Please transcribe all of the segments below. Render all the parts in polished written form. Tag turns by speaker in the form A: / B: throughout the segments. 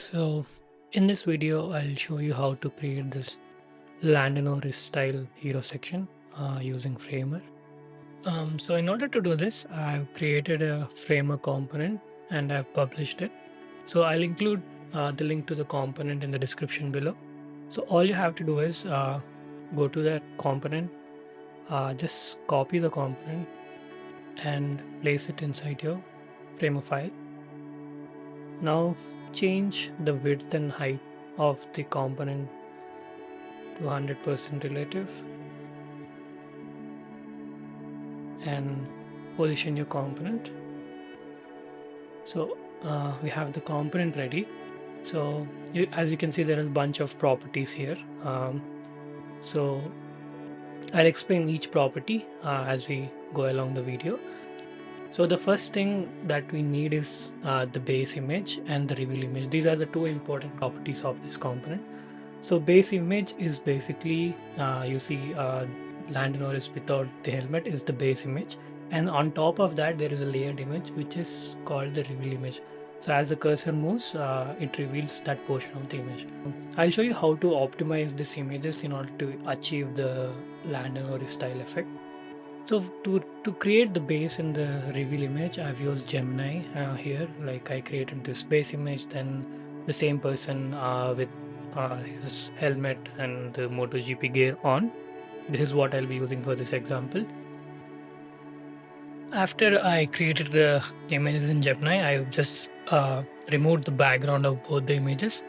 A: So, in this video, I'll show you how to create this Lando Norris style hero section using Framer. So, in order to do this, I've created a Framer component and I've published it. So, I'll include the link to the component in the description below. So, all you have to do is go to that component, just copy the component and place it inside your Framer file. Now change the width and height of the component to 100% relative and position your component. So we have the component ready. So as you can see, there is a bunch of properties here. So I'll explain each property as we go along the video. So the first thing that we need is the base image and the reveal image. These are the two important properties of this component. So base image is basically, you see Lando Norris without the helmet is the base image. And on top of that, there is a layered image, which is called the reveal image. So as the cursor moves, it reveals that portion of the image. I'll show you how to optimize these images in order to achieve the Lando Norris style effect. So to create the base in the reveal image, I've used Gemini here. Like I created this base image, then the same person with his helmet and the MotoGP gear on. This is what I'll be using for this example. After I created the images in Gemini, I just removed the background of both the images,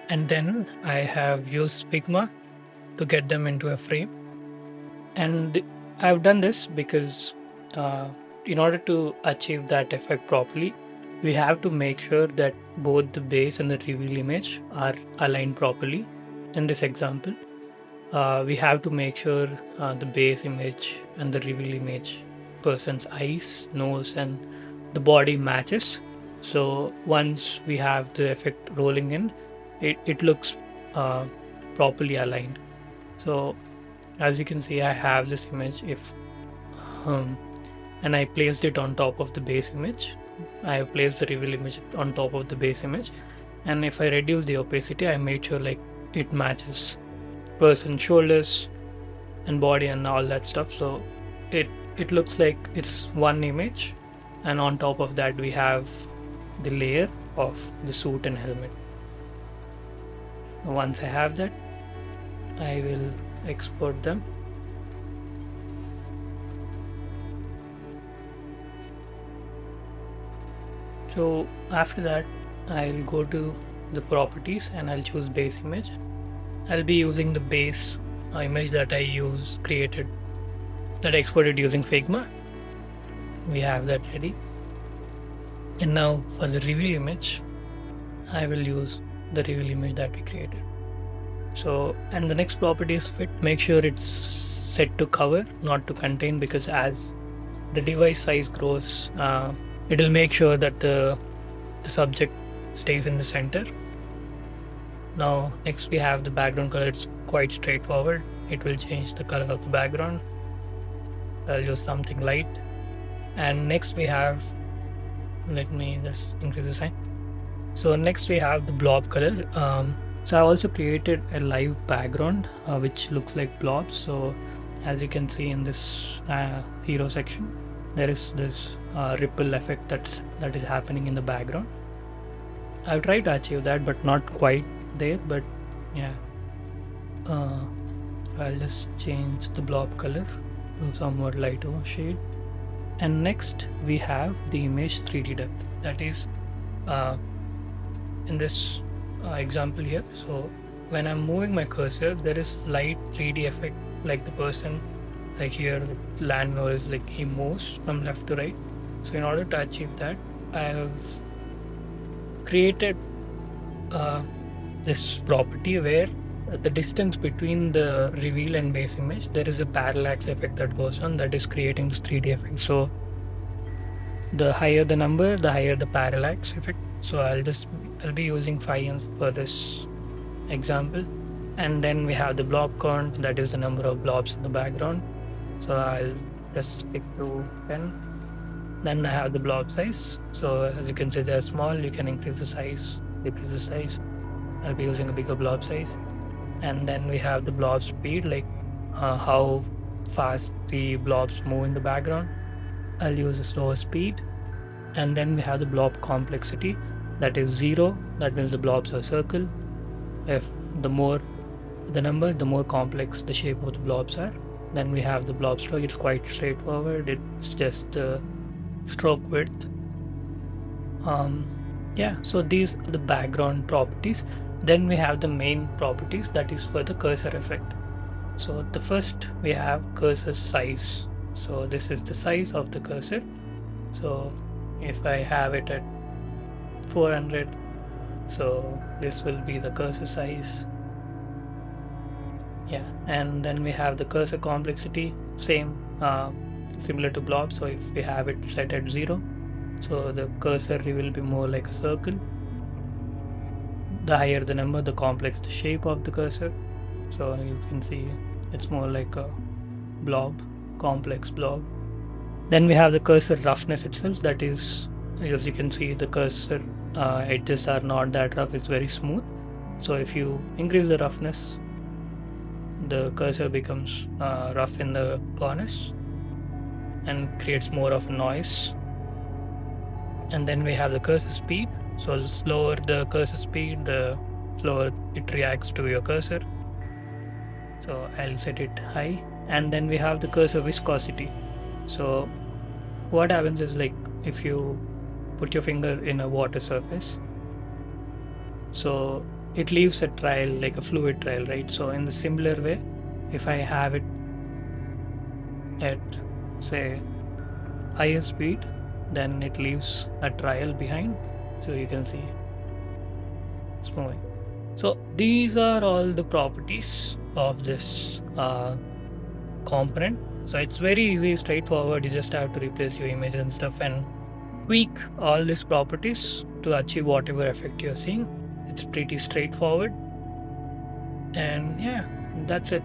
A: and then I have used Figma to get them into a frame. And I've done this because in order to achieve that effect properly, we have to make sure that both the base and the reveal image are aligned properly. In this example, we have to make sure the base image and the reveal image, person's eyes, nose, and the body matches. So once we have the effect rolling in, it looks properly aligned. So as you can see, I have this image and I placed it on top of the base image. I have placed the reveal image on top of the base image, and if I reduce the opacity, I made sure like it matches person's shoulders and body and all that stuff. So it looks like it's one image, and on top of that we have the layer of the suit and helmet. Once I have that, I will export them. So after that, I'll go to the properties and I'll choose base image. I'll be using the base image that I exported using Figma. We have that ready. And now for the reveal image, I will use the reveal image that we created. So, and the next property is fit. Make sure it's set to cover, not to contain, because as the device size grows, it will make sure that the subject stays in the center. Now, next we have the background color. It's quite straightforward. It will change the color of the background. I'll use something light. And next we have, let me just increase the sign. So next we have the blob color. So I also created a live background which looks like blobs. So as you can see in this hero section, there is this ripple effect that is happening in the background. I've tried to achieve that, but not quite there. But yeah, I'll just change the blob color to somewhat lighter shade. And next we have the image 3D depth. That is in this example here. So when I'm moving my cursor, there is slight 3D effect, like the person, like here Lando Norris, like he moves from left to right. So in order to achieve that, I have created this property where the distance between the reveal and base image, there is a parallax effect that goes on, that is creating this 3D effect. So the higher the number, the higher the parallax effect. So I'll be using 5 for this example. And then we have the blob count, that is the number of blobs in the background. So I'll just stick to 10. Then I have the blob size. So as you can see, they're small. You can increase the size decrease the size. I'll be using a bigger blob size. And then we have the blob speed, like how fast the blobs move in the background. I'll use a slower speed. And then we have the blob complexity, that is 0. That means the blobs are circle. If the more the number, the more complex the shape of the blobs are. Then we have the blob stroke. It's quite straightforward. It's just the stroke width. Yeah, so these are the background properties. Then we have the main properties, that is for the cursor effect. So the first we have cursor size. So this is the size of the cursor. So if I have it at 400, so this will be the cursor size. Yeah, and then we have the cursor complexity, same, similar to blob. So if we have it set at 0, so the cursor will be more like a circle. The higher the number, the complex the shape of the cursor. So you can see it's more like a blob, complex blob. Then we have the cursor roughness itself. That is, as you can see, the cursor edges are not that rough, it's very smooth. So if you increase the roughness, the cursor becomes rough in the corners and creates more of a noise. And then we have the cursor speed. So the slower the cursor speed, the slower it reacts to your cursor. So I'll set it high. And then we have the cursor viscosity. So what happens is, like, if you put your finger in a water surface, so it leaves a trail, like a fluid trail, right? So in the similar way, if I have it at, say, higher speed, then it leaves a trail behind. So you can see it's moving. So these are all the properties of this component. So it's very easy, straightforward. You just have to replace your image and stuff and tweak all these properties to achieve whatever effect you're seeing. It's pretty straightforward. And yeah, that's it.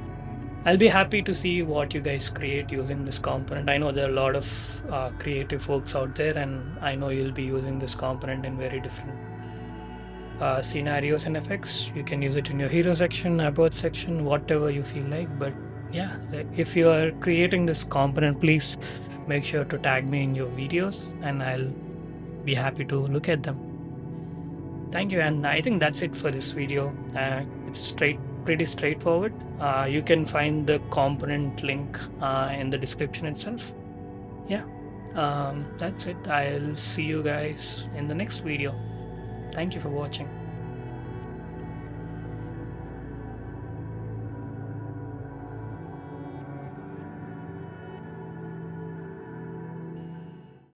A: I'll be happy to see what you guys create using this component. I know there are a lot of creative folks out there, and I know you'll be using this component in very different scenarios and effects. You can use it in your hero section, about section, whatever you feel like. But yeah, if you are creating this component, please make sure to tag me in your videos and I'll be happy to look at them. Thank you, and I think that's it for this video. It's pretty straightforward. You can find the component link in the description itself. Yeah, that's it. I'll see you guys in the next video. Thank you for watching.